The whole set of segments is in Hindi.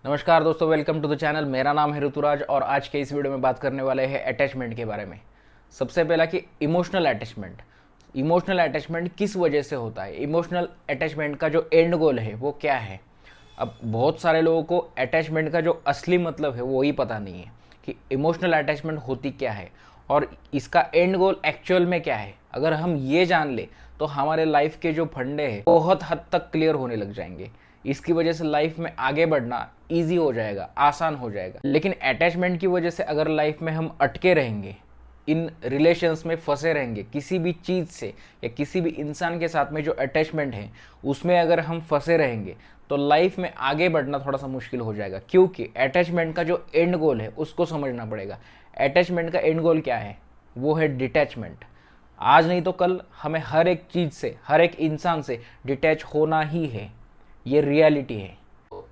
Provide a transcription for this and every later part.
नमस्कार दोस्तों, वेलकम टू द चैनल। मेरा नाम है ऋतुराज और आज के इस वीडियो में बात करने वाले हैं अटैचमेंट के बारे में। सबसे पहला कि इमोशनल अटैचमेंट किस वजह से होता है, इमोशनल अटैचमेंट का जो एंड गोल है वो क्या है। अब बहुत सारे लोगों को अटैचमेंट का जो असली मतलब है वो ही पता नहीं है कि इमोशनल अटैचमेंट होती क्या है और इसका एंड गोल एक्चुअल में क्या है। अगर हम ये जान ले तो हमारे लाइफ के जो फंडे हैं बहुत हद तक क्लियर होने लग जाएंगे। इसकी वजह से लाइफ में आगे बढ़ना इजी हो जाएगा, आसान हो जाएगा। लेकिन अटैचमेंट की वजह से अगर लाइफ में हम अटके रहेंगे, इन रिलेशंस में फंसे रहेंगे, किसी भी चीज़ से या किसी भी इंसान के साथ में जो अटैचमेंट है उसमें अगर हम फंसे रहेंगे तो लाइफ में आगे बढ़ना थोड़ा सा मुश्किल हो जाएगा। क्योंकि अटैचमेंट का जो एंड गोल है उसको समझना पड़ेगा। अटैचमेंट का एंड गोल क्या है? वो है डिटैचमेंट। आज नहीं तो कल हमें हर एक चीज़ से, हर एक इंसान से डिटैच होना ही है। ये रियलिटी है।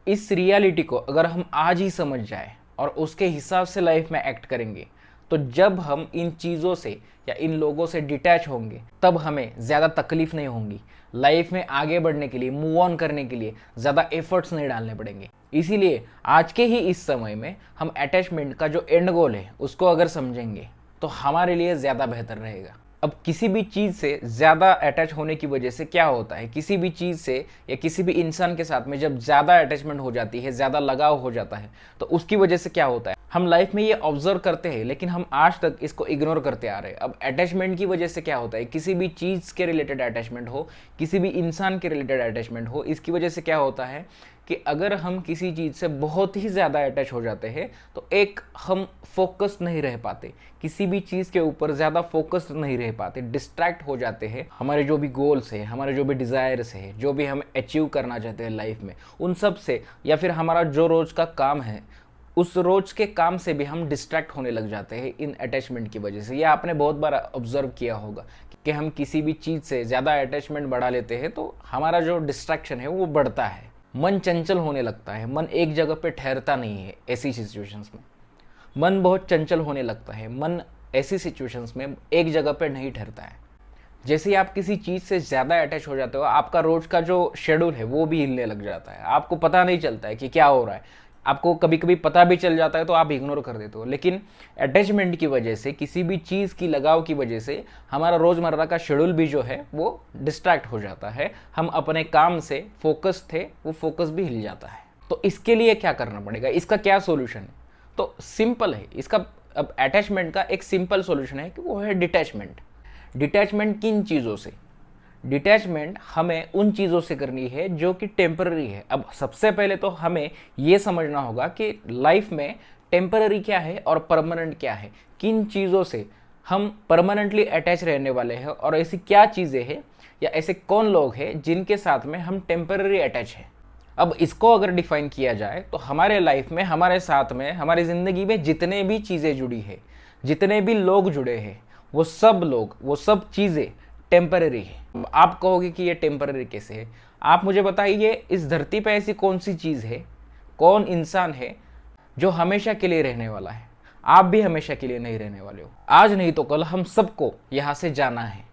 इस रियलिटी को अगर हम आज ही समझ जाए और उसके हिसाब से लाइफ में एक्ट करेंगे तो जब हम इन चीज़ों से या इन लोगों से डिटैच होंगे तब हमें ज़्यादा तकलीफ नहीं होंगी। लाइफ में आगे बढ़ने के लिए, मूव ऑन करने के लिए ज़्यादा एफर्ट्स नहीं डालने पड़ेंगे। इसीलिए आज के ही इस समय में हम अटैचमेंट का जो एंड गोल है उसको अगर समझेंगे तो हमारे लिए ज़्यादा बेहतर रहेगा। अब किसी भी चीज़ से ज़्यादा अटैच होने की वजह से क्या होता है, किसी भी चीज़ से या किसी भी इंसान के साथ में जब ज़्यादा अटैचमेंट हो जाती है, ज़्यादा लगाव हो जाता है तो उसकी वजह से क्या होता है, हम लाइफ में ये ऑब्जर्व करते हैं लेकिन हम आज तक इसको इग्नोर करते आ रहे हैं। अब अटैचमेंट की वजह से क्या होता है, किसी भी चीज़ के रिलेटेड अटैचमेंट हो, किसी भी इंसान के रिलेटेड अटैचमेंट हो, इसकी वजह से क्या होता है कि अगर हम किसी चीज़ से बहुत ही ज़्यादा अटैच हो जाते हैं तो एक हम फोकस नहीं रह पाते, किसी भी चीज़ के ऊपर ज़्यादा फोकस नहीं रह पाते, डिस्ट्रैक्ट हो जाते हैं। हमारे जो भी गोल्स है, हमारे जो भी डिज़ायर्स है, जो भी हम अचीव करना चाहते हैं लाइफ में, उन सब से, या फिर हमारा जो रोज़ का काम है उस रोज़ के काम से भी हम डिस्ट्रैक्ट होने लग जाते हैं इन अटैचमेंट की वजह से। यह आपने बहुत बार ऑब्जर्व किया होगा कि हम किसी भी चीज़ से ज़्यादा अटैचमेंट बढ़ा लेते हैं तो हमारा जो डिस्ट्रैक्शन है वो बढ़ता है, मन चंचल होने लगता है, मन एक जगह पे ठहरता नहीं है। ऐसी सिचुएशंस में मन बहुत चंचल होने लगता है, मन ऐसी सिचुएशंस में एक जगह पे नहीं ठहरता है। जैसे ही आप किसी चीज़ से ज़्यादा अटैच हो जाते हो, आपका रोज का जो शेड्यूल है वो भी हिलने लग जाता है। आपको पता नहीं चलता है कि क्या हो रहा है, आपको कभी कभी पता भी चल जाता है तो आप इग्नोर कर देते हो। लेकिन अटैचमेंट की वजह से, किसी भी चीज़ की लगाव की वजह से हमारा रोज़मर्रा का शेड्यूल भी जो है वो डिस्ट्रैक्ट हो जाता है। हम अपने काम से फोकस थे, वो फोकस भी हिल जाता है। तो इसके लिए क्या करना पड़ेगा, इसका क्या सोल्यूशन है? तो सिंपल है इसका। अब अटैचमेंट का एक सिंपल सोल्यूशन है कि वो है डिटैचमेंट। डिटैचमेंट किन चीज़ों से? डिटैचमेंट हमें उन चीज़ों से करनी है जो कि टेम्पररी है। अब सबसे पहले तो हमें ये समझना होगा कि लाइफ में टेम्पररी क्या है और परमानेंट क्या है। किन चीज़ों से हम परमानेंटली अटैच रहने वाले हैं और ऐसी क्या चीज़ें हैं या ऐसे कौन लोग हैं जिनके साथ में हम टेम्पररी अटैच हैं। अब इसको अगर डिफाइन किया जाए तो हमारे लाइफ में, हमारे साथ में, हमारी ज़िंदगी में जितने भी चीज़ें जुड़ी है, जितने भी लोग जुड़े हैं, वो सब लोग, वो सब चीज़ें टेम्पररी है। आप कहोगे कि ये टेम्पररी कैसे है? आप मुझे बताइए, इस धरती पे ऐसी कौन सी चीज़ है, कौन इंसान है जो हमेशा के लिए रहने वाला है? आप भी हमेशा के लिए नहीं रहने वाले हो। आज नहीं तो कल हम सबको यहाँ से जाना है।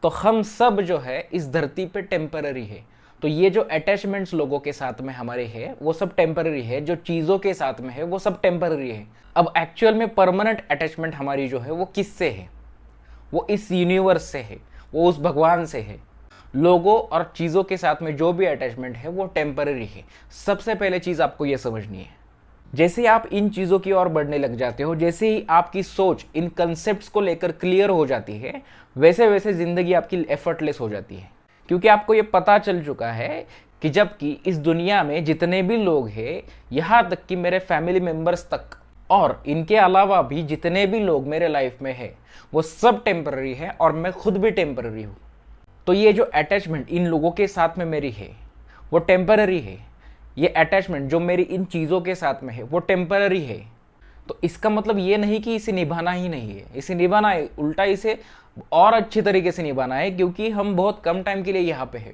तो हम सब जो है इस धरती पे टेम्पररी है। तो ये जो अटैचमेंट्स लोगों के साथ में हमारे है वो सब टेम्पररी है, जो चीज़ों के साथ में है वो सब टेम्पररी है। अब एक्चुअल में परमानेंट अटैचमेंट हमारी जो है वो किससे है? वो इस यूनिवर्स से है, वो उस भगवान से है। लोगों और चीज़ों के साथ में जो भी अटैचमेंट है वो टेम्पररी है। सबसे पहले चीज़ आपको ये समझनी है। जैसे ही आप इन चीज़ों की ओर बढ़ने लग जाते हो, जैसे ही आपकी सोच इन कंसेप्ट्स को लेकर क्लियर हो जाती है, वैसे वैसे ज़िंदगी आपकी एफर्टलेस हो जाती है। क्योंकि आपको ये पता चल चुका है कि जबकि इस दुनिया में जितने भी लोग हैं, यहाँ तक कि मेरे फैमिली मेम्बर्स तक और इनके अलावा भी जितने भी लोग मेरे लाइफ में है, वो सब टेम्पररी है और मैं खुद भी टेम्पररी हूँ। तो ये जो अटैचमेंट इन लोगों के साथ में मेरी है वो टेम्पररी है। ये अटैचमेंट जो मेरी इन चीज़ों के साथ में है वो टेम्पररी है। तो इसका मतलब ये नहीं कि इसे निभाना ही नहीं है, इसे निभाना है, उल्टा इसे और अच्छी तरीके से निभाना है, क्योंकि हम बहुत कम टाइम के लिए यहाँ पे है।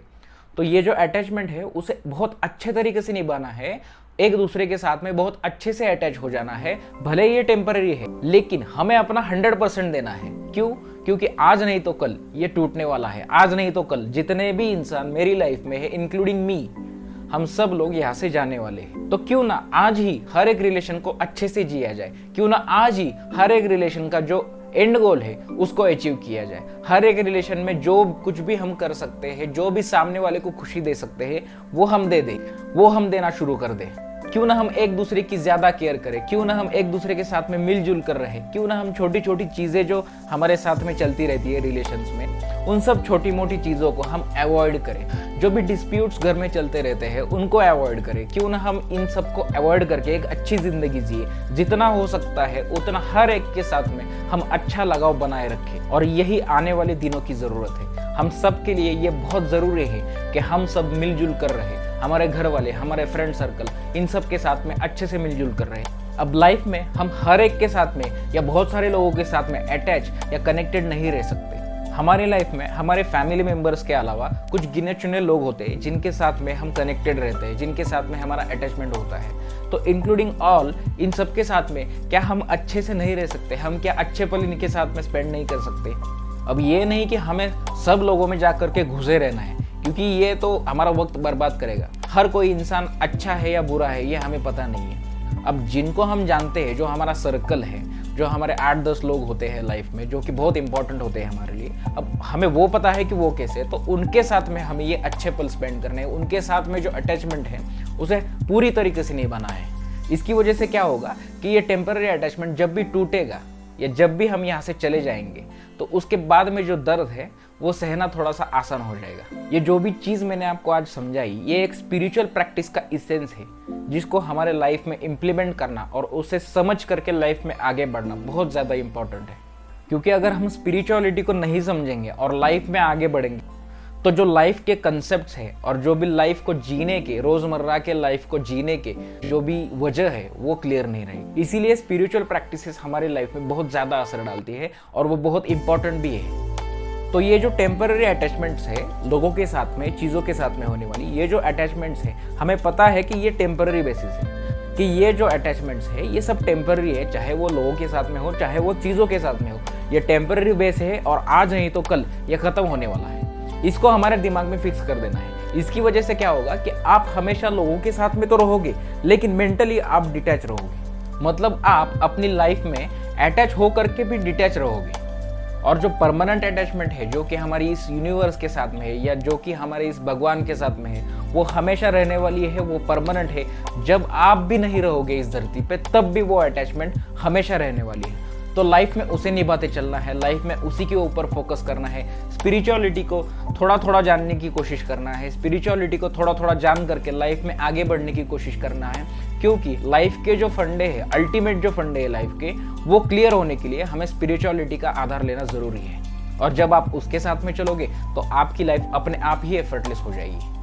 तो ये जो अटैचमेंट है उसे बहुत अच्छे तरीके से निभाना है, एक दूसरे के साथ में बहुत अच्छे से अटैच हो जाना है। भले ये टेम्पररी है लेकिन हमें अपना 100% देना है। क्यों? क्योंकि आज नहीं तो कल ये टूटने वाला है। आज नहीं तो कल जितने भी इंसान मेरी लाइफ में है, इंक्लूडिंग मी, हम सब लोग यहाँ से जाने वाले हैं। तो क्यों ना आज ही हर एक रिलेशन को अच्छे से जिया जाए, क्यों ना आज ही हर एक रिलेशन का जो एंड गोल है उसको अचीव किया जाए। हर एक रिलेशन में जो कुछ भी हम कर सकते हैं, जो भी सामने वाले को खुशी दे सकते हैं, वो हम दे दें, वो हम देना शुरू कर दें। क्यों ना हम एक दूसरे की ज्यादा केयर करें, क्यों ना हम एक दूसरे के साथ में मिलजुल कर रहे, क्यों ना हम छोटी छोटी चीजें जो हमारे साथ में चलती रहती है रिलेशंस में, उन सब छोटी मोटी चीजों को हम अवॉइड करें। जो भी डिस्प्यूट्स घर में चलते रहते हैं उनको अवॉइड करें। क्यों ना हम इन सबको अवॉइड करके एक अच्छी जिंदगी जिए, जितना हो सकता है उतना हर एक के साथ में हम अच्छा लगाव बनाए रखें। और यही आने वाले दिनों की जरूरत है। हम सब के लिए ये बहुत जरूरी है कि हम सब मिलजुल कर रहे, हमारे घर वाले, हमारे फ्रेंड सर्कल, इन सब के साथ में अच्छे से मिलजुल कर रहे हैं। अब लाइफ में हम हर एक के साथ में या बहुत सारे लोगों के साथ में अटैच या कनेक्टेड नहीं रह सकते। हमारी लाइफ में हमारे फैमिली मेंबर्स के अलावा कुछ गिने चुने लोग होते हैं जिनके साथ में हम कनेक्टेड रहते हैं, जिनके साथ में हमारा अटैचमेंट होता है। तो इंक्लूडिंग ऑल, इन सब के साथ में क्या हम अच्छे से नहीं रह सकते? हम क्या अच्छे पल इनके साथ में स्पेंड नहीं कर सकते? अब ये नहीं कि हमें सब लोगों में जा करके घुसे रहना है, क्योंकि ये तो हमारा वक्त बर्बाद करेगा। हर कोई इंसान अच्छा है या बुरा है ये हमें पता नहीं है। अब जिनको हम जानते हैं, जो हमारा सर्कल है, जो हमारे 8-10 लोग होते हैं लाइफ में, जो कि बहुत इंपॉर्टेंट होते हैं हमारे लिए, अब हमें वो पता है कि वो कैसे है, तो उनके साथ में हमें ये अच्छे पल स्पेंड करने हैं। उनके साथ में जो अटैचमेंट है उसे पूरी तरीके से निभाना है। इसकी वजह से क्या होगा कि ये टेम्पररी अटैचमेंट जब भी टूटेगा या जब भी हम यहाँ से चले जाएंगे तो उसके बाद में जो दर्द है वो सहना थोड़ा सा आसान हो जाएगा। ये जो भी चीज़ मैंने आपको आज समझाई, ये एक स्पिरिचुअल प्रैक्टिस का इसेंस है, जिसको हमारे लाइफ में इम्प्लीमेंट करना और उसे समझ करके लाइफ में आगे बढ़ना बहुत ज़्यादा इंपॉर्टेंट है। क्योंकि अगर हम स्पिरिचुअलिटी को नहीं समझेंगे और लाइफ में आगे बढ़ेंगे तो जो लाइफ के कंसेप्ट्स है और जो भी लाइफ को जीने के, रोजमर्रा के लाइफ को जीने के जो भी वजह है वो क्लियर नहीं रही। इसीलिए स्पिरिचुअल प्रैक्टिसेस हमारी लाइफ में बहुत ज़्यादा असर डालती है और वो बहुत इंपॉर्टेंट भी है। तो ये जो टेम्पररी अटैचमेंट्स है लोगों के साथ में, चीज़ों के साथ में होने वाली ये जो अटैचमेंट्स है, हमें पता है कि ये टेम्पररी बेसिस है, कि ये जो अटैचमेंट्स है ये सब टेम्पररी है। चाहे वो लोगों के साथ में हो, चाहे वो चीज़ों के साथ में हो, ये टेम्पररी बेस है और आज नहीं तो कल ये खत्म होने वाला है। इसको हमारे दिमाग में फिक्स कर देना है। इसकी वजह से क्या होगा कि आप हमेशा लोगों के साथ में तो रहोगे, लेकिन मेंटली आप डिटैच रहोगे। मतलब आप अपनी लाइफ में अटैच होकर के भी डिटैच रहोगे। और जो परमानेंट अटैचमेंट है, जो कि हमारी इस यूनिवर्स के साथ में है या जो कि हमारे इस भगवान के साथ में है, वो हमेशा रहने वाली है, वो परमानेंट है। जब आप भी नहीं रहोगे इस धरती पे तब भी वो अटैचमेंट हमेशा रहने वाली है। तो लाइफ में उसे निभाते चलना है, लाइफ में उसी के ऊपर फोकस करना है। स्पिरिचुअलिटी को थोड़ा थोड़ा जानने की कोशिश करना है, स्पिरिचुअलिटी को थोड़ा थोड़ा जान करके लाइफ में आगे बढ़ने की कोशिश करना है। क्योंकि लाइफ के जो फंडे हैं, अल्टीमेट जो फंडे हैं लाइफ के, वो क्लियर होने के लिए हमें स्पिरिचुअलिटी का आधार लेना जरूरी है। और जब आप उसके साथ में चलोगे तो आपकी लाइफ अपने आप ही एफर्टलेस हो जाएगी।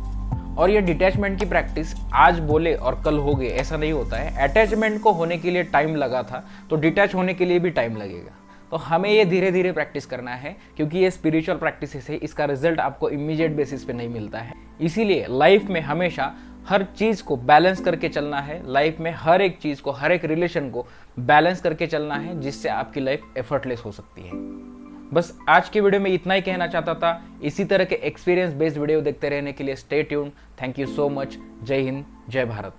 और ये डिटैचमेंट की प्रैक्टिस आज बोले और कल हो गए ऐसा नहीं होता है। अटैचमेंट को होने के लिए टाइम लगा था तो डिटैच होने के लिए भी टाइम लगेगा। तो हमें ये धीरे धीरे प्रैक्टिस करना है, क्योंकि ये स्पिरिचुअल प्रैक्टिस है, इसका रिजल्ट आपको इमीडिएट बेसिस पे नहीं मिलता है। इसीलिए लाइफ में हमेशा हर चीज़ को बैलेंस करके चलना है। लाइफ में हर एक चीज़ को, हर एक रिलेशन को बैलेंस करके चलना है, जिससे आपकी लाइफ एफर्टलेस हो सकती है। बस आज की वीडियो में इतना ही कहना चाहता था। इसी तरह के एक्सपीरियंस बेस्ड वीडियो देखते रहने के लिए stay tuned. Thank you so much. जय हिंद, जय भारत।